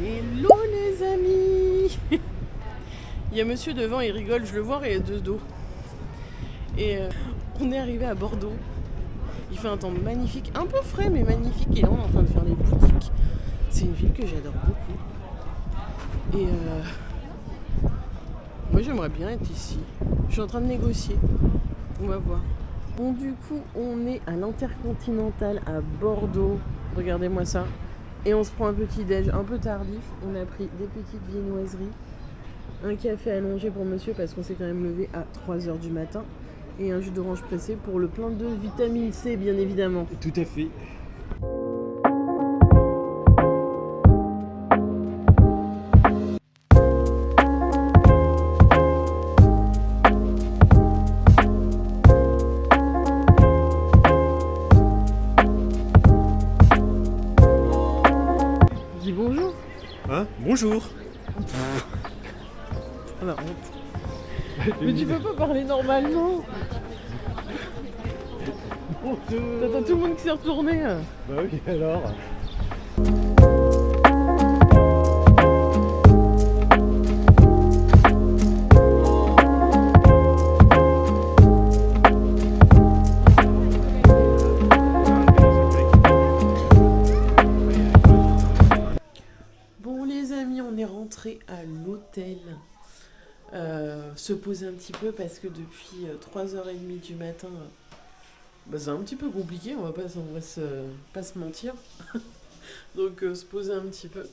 Hello les amis. Il y a monsieur devant, il rigole, je le vois et de dos. Et on est arrivé à Bordeaux. Il fait un temps magnifique, un peu frais mais magnifique. Et là on est en train de faire les boutiques. C'est une ville que j'adore beaucoup. Et moi j'aimerais bien être ici. Je suis en train de négocier. On va voir. Bon, du coup on est à l'Intercontinental à Bordeaux. Regardez-moi ça. Et on se prend un petit déj un peu tardif. On a pris des petites viennoiseries, un café allongé pour monsieur parce qu'on s'est quand même levé à 3h du matin et un jus d'orange pressé pour le plein de vitamine C bien évidemment. Tout à fait. Dis bonjour. Hein? Bonjour. Ah la honte. Mais tu peux pas parler normalement. T'as tout le monde qui s'est retourné. Bah oui, alors. Bon les amis, on est rentré à l'hôtel. Se poser un petit peu parce que depuis 3h30 du matin, c'est un petit peu compliqué, on va pas se mentir. Donc se poser un petit peu.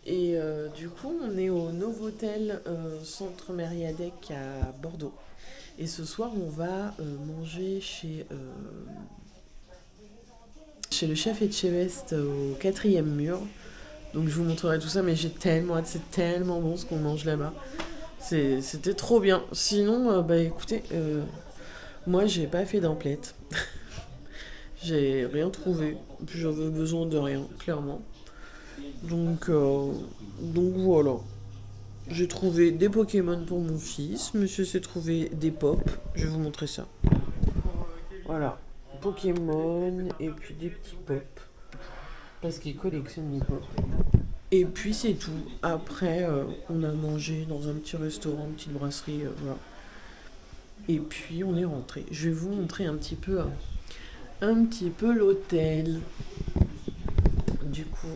Et du coup, on est au Novotel Centre Mériadec à Bordeaux. Et ce soir, on va manger chez le chef Etchebest au 4e mur. Donc je vous montrerai tout ça, mais j'ai tellement hâte, c'est tellement bon ce qu'on mange là-bas. C'était trop bien. Sinon, écoutez, moi j'ai pas fait d'emplette. J'ai rien trouvé. Puis j'avais besoin de rien, clairement. Donc voilà. J'ai trouvé des Pokémon pour mon fils. Monsieur s'est trouvé des pop. Je vais vous montrer ça. Voilà. Pokémon et puis des petits pop. Parce qu'il collectionne les pop. Et puis c'est tout. Après, on a mangé dans un petit restaurant, une petite brasserie, voilà. Et puis on est rentré. Je vais vous montrer un petit peu l'hôtel. Du coup,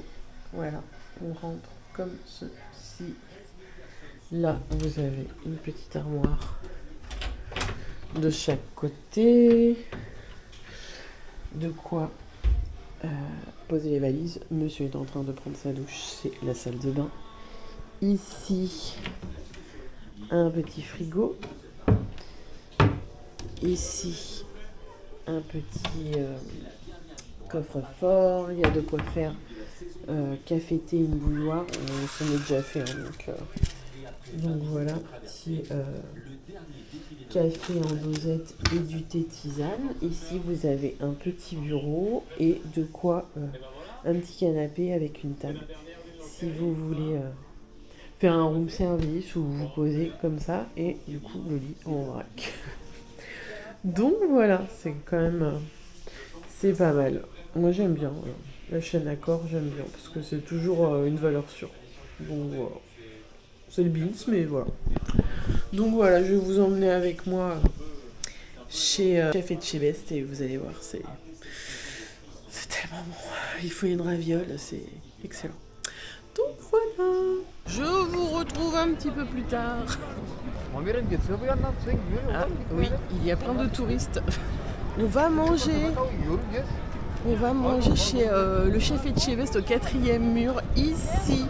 voilà, on rentre comme ceci. Là, vous avez une petite armoire de chaque côté. De quoi poser les valises. Monsieur est en train de prendre sa douche, c'est la salle de bain. Ici, un petit frigo. Ici, un petit coffre-fort. Il y a de quoi faire café, thé, une bouilloire. Ça m'est déjà fait, hein, donc voilà, petit café en dosette et du thé tisane. Ici, vous avez un petit bureau et de quoi un petit canapé avec une table. Si vous voulez faire un room service ou vous posez comme ça et du coup le lit en vrac. Donc voilà, c'est quand même c'est pas mal. Moi j'aime bien la chaîne Accor, j'aime bien parce que c'est toujours une valeur sûre. Donc voilà. C'est le beans, mais voilà. Donc voilà, je vais vous emmener avec moi chez Chef Etchebest et vous allez voir, c'est tellement bon. Il faut une raviole, c'est excellent. Donc voilà, je vous retrouve un petit peu plus tard. Ah oui, il y a plein de touristes. On va manger chez le Chef Etchebest au 4e mur, ici,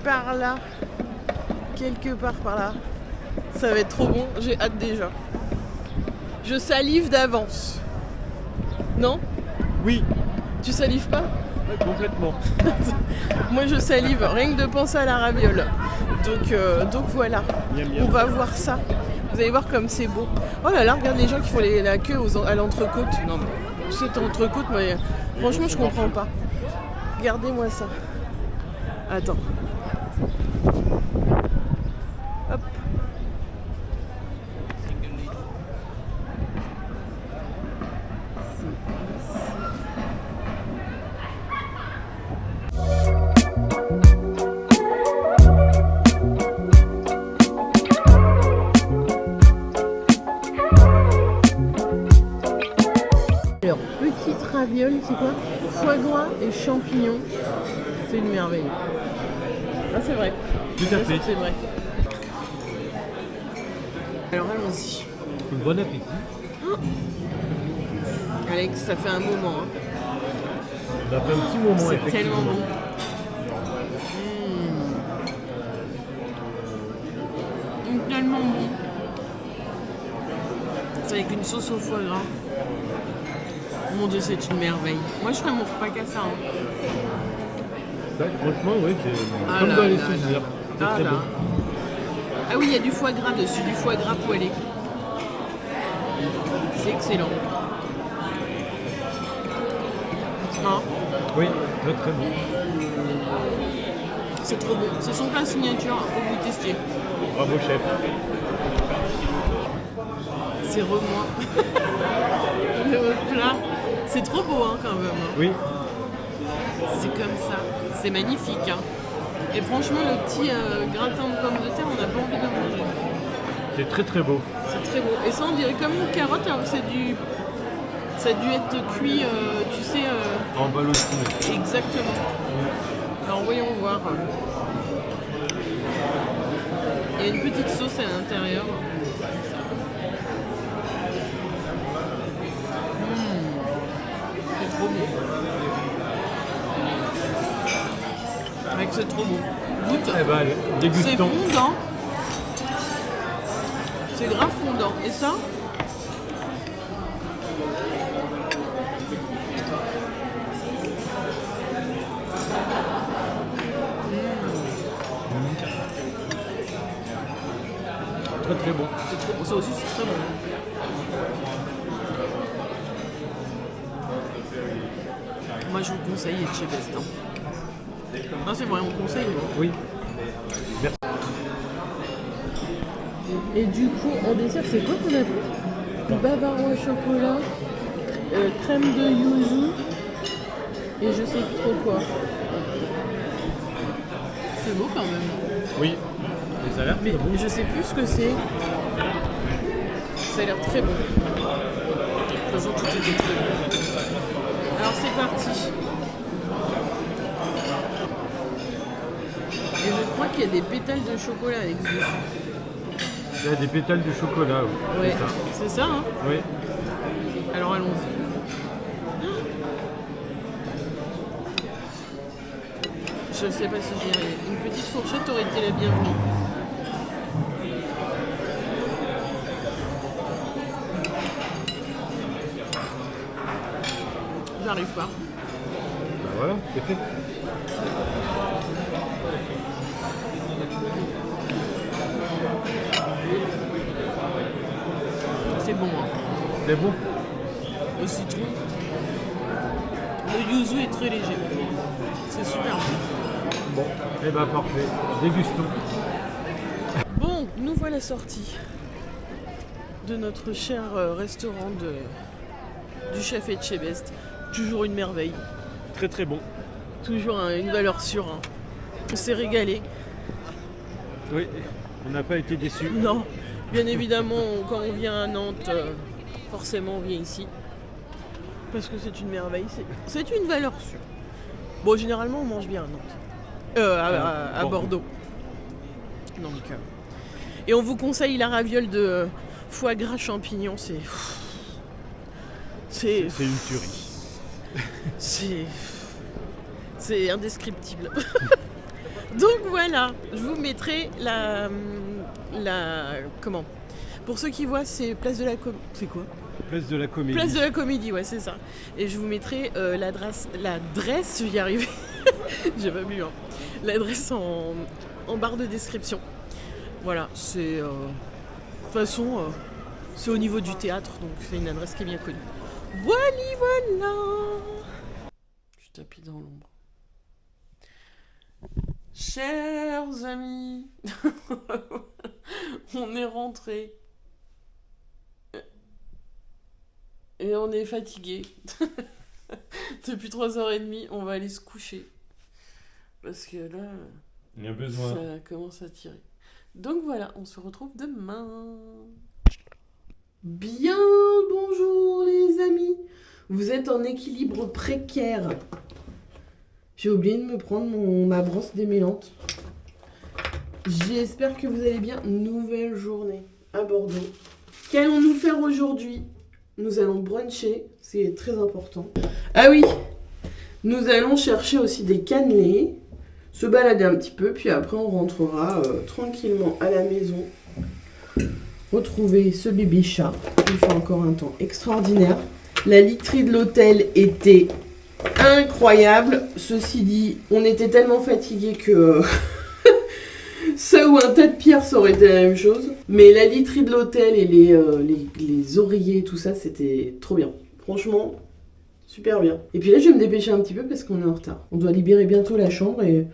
par là, quelque part par là. Ça va être trop bon, j'ai hâte déjà. Je salive d'avance. Non? Oui. Tu salives pas? Ouais, complètement. Moi je salive, rien que de penser à la raviole. Donc voilà, Miam, miam. on va voir ça. Vous allez voir comme c'est beau. Oh là là, regarde les gens qui font la queue à l'entrecôte. Non mais cette entrecôte, moi, franchement je comprends pas. Regardez-moi ça. Attends. Hop. ravioles, c'est quoi? Foie gras et champignons. C'est une merveille. Ah, c'est vrai. Tout à fait. C'est vrai. Alors allons-y. Bon appétit. Alex, ça fait un moment. Hein. On a fait un petit moment. C'est tellement bon. Tellement bon. C'est avec une sauce au foie gras. Mon Dieu, c'est une merveille. Moi, je ferais mon repas qu'à ça. Hein. Ouais, franchement, oui, c'est comme là dans les là souvenirs. C'est Ah très là. bon. Ah oui, il y a du foie gras dessus, du foie gras poêlé. C'est excellent. Hein, Oui, très très bon. c'est trop bon. C'est son plat signature, faut que vous testiez. Bravo chef. C'est re-moi. Le plat, c'est trop beau hein, quand même. Hein. Oui, C'est comme ça. C'est magnifique. Hein. Et franchement, le petit gratin de pommes de terre, on n'a pas envie de manger. c'est très très beau. C'est très beau. Et ça, on dirait comme une carotte, alors que c'est du... Ça a dû être cuit, tu sais... En ballotine. Exactement. Alors, voyons voir. Il y a une petite sauce à l'intérieur. C'est trop bon. Mec, c'est trop bon. Goûte. Eh ben, allez, C'est dégustons. fondant. C'est grave fondant. Et ça? Très très bon. C'est trop bon. Ça aussi, c'est très bon. Moi, je vous conseille Etchebest. Hein. Non, c'est vrai, on conseille. Moi. Oui. Et du coup, en dessert, c'est quoi qu'on a pris? Bavarois chocolat, crème de yuzu et je sais plus trop quoi. C'est beau quand même. Oui. Mais ça a l'air Mais très bon. je sais plus ce que c'est. Ça a l'air très bon. De toute façon, tout était très bon. Alors c'est parti. Et je crois qu'il y a des pétales de chocolat avec dessus. Il y a des pétales de chocolat. Oui. Ouais, C'est ça. c'est ça, hein? Oui. Alors allons-y. Je sais pas si j'y arrive. Une petite fourchette aurait été la bienvenue. J'arrive pas. Ben voilà, c'est fait. C'est bon, hein. C'est bon. Le citron. Le yuzu est très léger. C'est super bon. Bon. Eh ben parfait. Dégustons. Bon, nous voilà sortis de notre cher restaurant du chef Etchebest. Toujours une merveille. Très très bon. Toujours une valeur sûre. Hein. On s'est régalé. Oui. On n'a pas été déçus. Non, bien évidemment, quand on vient à Nantes, forcément on vient ici. Parce que c'est une merveille. C'est une valeur sûre. Bon, généralement on mange bien à Nantes. À Bordeaux. Donc, et on vous conseille la raviole de foie gras champignons. C'est une tuerie. C'est indescriptible. Donc voilà, je vous mettrai la comment? Pour ceux qui voient, c'est Place de la Comédie. C'est quoi? Place de la Comédie. Place de la Comédie, ouais, c'est ça. Et je vous mettrai l'adresse, je vais y arriver. J'ai pas bu, hein. L'adresse en barre de description. Voilà, c'est de toute façon, c'est au niveau du théâtre, donc c'est une adresse qui est bien connue. Voilà. Je tapis dans l'ombre. Chers amis, on est rentrés. Et on est fatigués. Depuis 3h30, on va aller se coucher. Parce que là, Il y a besoin. ça commence à tirer. Donc voilà, on se retrouve demain. Bien, bonjour les amis. Vous êtes en équilibre précaire. J'ai oublié de me prendre ma brosse démêlante. J'espère que vous allez bien. Nouvelle journée à Bordeaux. Qu'allons-nous faire aujourd'hui? Nous allons bruncher, c'est très important. Ah oui, nous allons chercher aussi des cannelés, se balader un petit peu, puis après on rentrera tranquillement à la maison. Retrouver ce bébé chat. Il fait encore un temps extraordinaire. La literie de l'hôtel était incroyable. Ceci dit, on était tellement fatigués que ça ou un tas de pierres, ça aurait été la même chose. Mais la literie de l'hôtel et les oreillers, tout ça, c'était trop bien. Franchement, super bien. Et puis là, je vais me dépêcher un petit peu parce qu'on est en retard. On doit libérer bientôt la chambre et...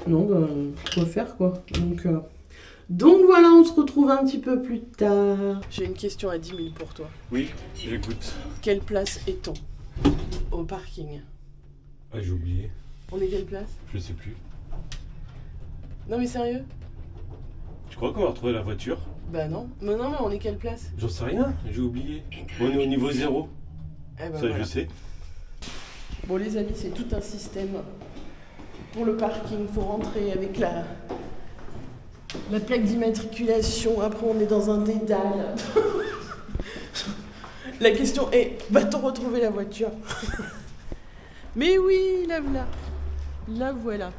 Non, bah, quoi faire, quoi. Donc voilà, on se retrouve un petit peu plus tard. J'ai une question à 10 000 pour toi. Oui, j'écoute. Quelle place est-on au parking? Ah, j'ai oublié. On est quelle place? Je sais plus. Non mais sérieux? Tu crois qu'on va retrouver la voiture? Bah non. Mais non, mais on est quelle place? J'en sais rien, j'ai oublié. On est au niveau 0. Eh ben Ça, voilà. je sais. Bon les amis, c'est tout un système. Pour le parking, faut rentrer avec la plaque d'immatriculation. Après, on est dans un dédale. La question est, va-t-on retrouver la voiture? Mais oui, la voilà. La voilà.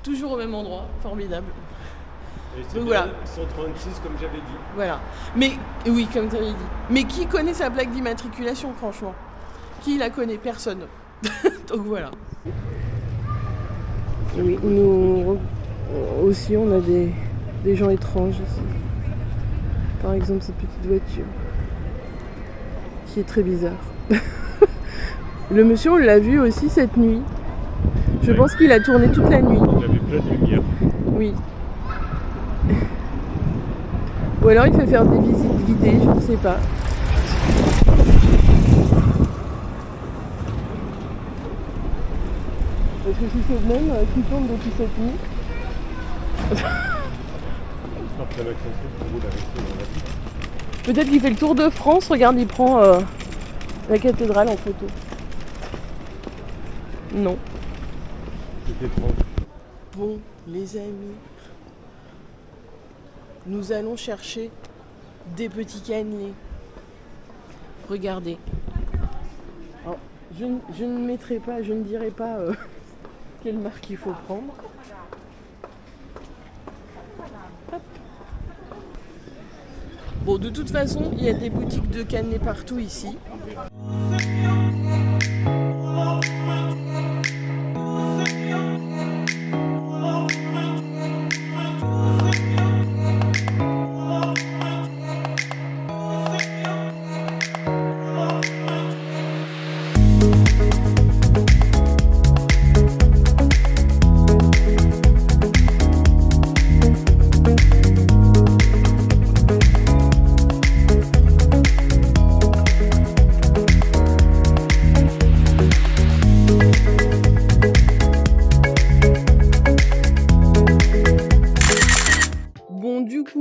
Toujours au même endroit, formidable. Et c'est Donc bien voilà. 136 comme j'avais dit. Voilà. Mais oui, comme tu avais dit. Mais qui connaît sa plaque d'immatriculation, franchement? Qui la connaît? Personne. Donc voilà. Oui, nous aussi on a des gens étranges ici. Par exemple cette petite voiture qui est très bizarre. Le monsieur on l'a vu aussi cette nuit. Je pense qu'il a tourné toute la nuit. Il avait plein de lumière. Oui. Ou alors il fait faire des visites guidées, je ne sais pas. Parce que si c'est le même qui tourne depuis cette nuit. Après la cassette, on roule avec lui, on l'a vu. Peut-être qu'il fait le tour de France, regarde, il prend la cathédrale en photo. Non. C'était étrange. Bon, les amis, nous allons chercher des petits cannelés. Regardez. Alors, je ne mettrai pas, je ne dirai pas quelle marque il faut prendre. Hop. Bon, de toute façon, il y a des boutiques de cannelés partout ici.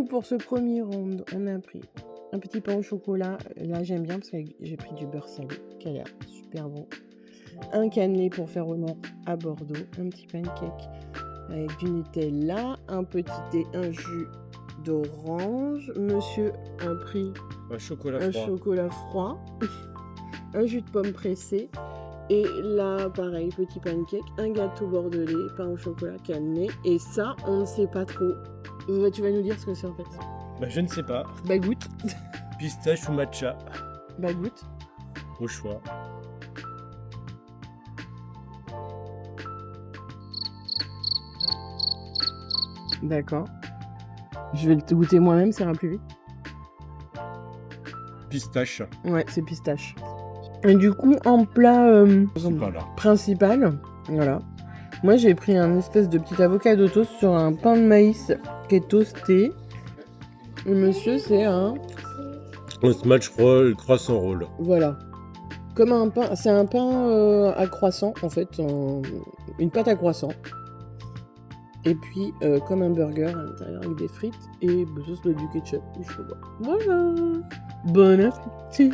Pour ce premier round, on a pris un petit pain au chocolat. Là, j'aime bien parce que j'ai pris du beurre salé qui a l'air super bon. Un cannelé pour faire honneur à Bordeaux. Un petit pancake avec du Nutella. Un petit thé, un jus d'orange. Monsieur a pris Un chocolat froid. Un jus de pomme pressé. Et là, pareil, petit pancake. Un gâteau bordelais, pain au chocolat cannelé. Et ça, on ne sait pas trop. Tu vas nous dire ce que c'est en fait. Bah, je ne sais pas. Bah goûte. Pistache ou matcha? Bah goûte. Au choix. D'accord. Je vais le goûter moi-même, ça ira plus vite. Pistache. Ouais, c'est pistache. Et du coup, en plat principal, voilà. Moi, j'ai pris un espèce de petit avocado toast sur un pain de maïs qui est toasté. Et monsieur, c'est un smash roll, croissant roll. Voilà. Comme un pain, c'est un pain à croissant en fait, une pâte à croissant. Et puis comme un burger à l'intérieur avec des frites et sauce du ketchup. Voilà. Bon appétit.